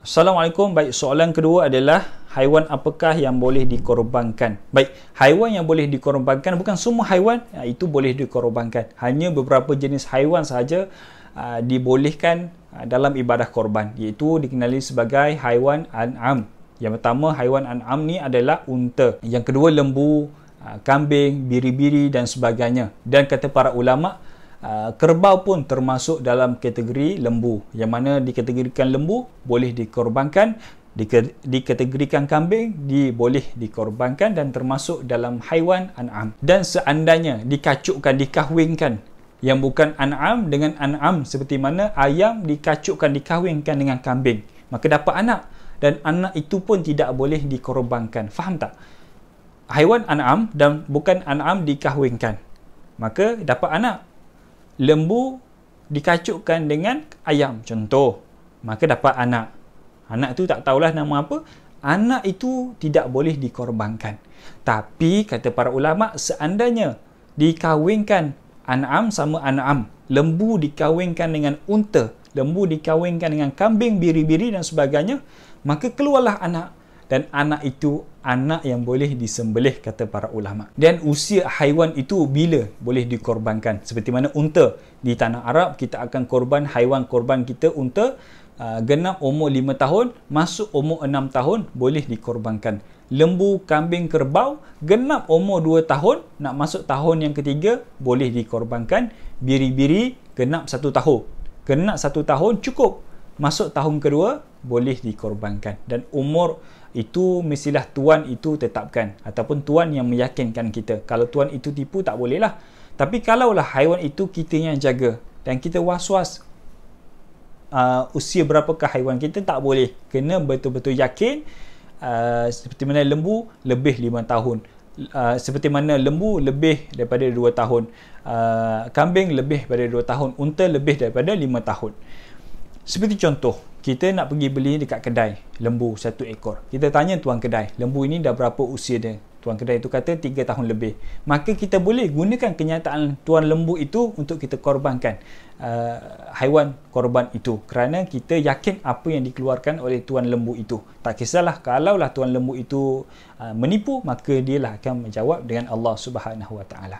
Assalamualaikum. Baik, soalan kedua adalah haiwan apakah yang boleh dikorbankan? Baik, haiwan yang boleh dikorbankan bukan semua haiwan itu boleh dikorbankan. Hanya beberapa jenis haiwan sahaja dibolehkan dalam ibadah korban, iaitu dikenali sebagai haiwan an'am. Yang pertama, haiwan an'am ni adalah unta. Yang kedua, lembu, kambing, biri-biri dan sebagainya. Dan kata para ulama, kerbau pun termasuk dalam kategori lembu, yang mana dikategorikan lembu boleh dikorbankan, dikategorikan kambing boleh dikorbankan dan termasuk dalam haiwan an'am. Dan seandainya dikacukkan, dikahwinkan yang bukan an'am dengan an'am, seperti mana ayam dikacukkan, dikahwinkan dengan kambing, maka dapat anak, dan anak itu pun tidak boleh dikorbankan. Faham tak? Haiwan an'am dan bukan an'am dikahwinkan, maka dapat anak. Lembu dikacukkan dengan ayam contoh, maka dapat anak. Anak tu tak tahulah nama apa. Anak itu tidak boleh dikorbankan. Tapi kata para ulama, seandainya dikahwinkan an'am sama an'am, lembu dikahwinkan dengan unta, lembu dikahwinkan dengan kambing, biri-biri dan sebagainya, maka keluarlah anak. Dan anak itu anak yang boleh disembelih, kata para ulama. Dan usia haiwan itu bila boleh dikorbankan? Seperti mana unta. Di tanah Arab, kita akan korban haiwan korban kita, unta, genap umur 5 tahun, masuk umur 6 tahun, boleh dikorbankan. Lembu, kambing, kerbau, genap umur 2 tahun, nak masuk tahun yang ketiga, boleh dikorbankan. Biri-biri, genap 1 tahun. Genap 1 tahun cukup. Masuk tahun kedua, boleh dikorbankan. Dan umur itu mestilah tuan itu tetapkan, ataupun tuan yang meyakinkan kita. Kalau tuan itu tipu, tak boleh lah. Tapi kalaulah haiwan itu kita yang jaga dan kita was-was usia berapakah haiwan kita, tak boleh. Kena betul-betul yakin. Seperti mana lembu lebih 5 tahun, seperti mana lembu lebih daripada 2 tahun, kambing lebih daripada 2 tahun, unta lebih daripada 5 tahun. Seperti contoh, kita nak pergi beli dekat kedai lembu 1 ekor. Kita tanya tuan kedai, lembu ini dah berapa usia dia? Tuan kedai itu kata 3 tahun lebih. Maka kita boleh gunakan kenyataan tuan lembu itu untuk kita korbankan haiwan korban itu, kerana kita yakin apa yang dikeluarkan oleh tuan lembu itu. Tak kisahlah kalaulah tuan lembu itu menipu, maka dialah akan menjawab dengan Allah Subhanahu Wa Taala.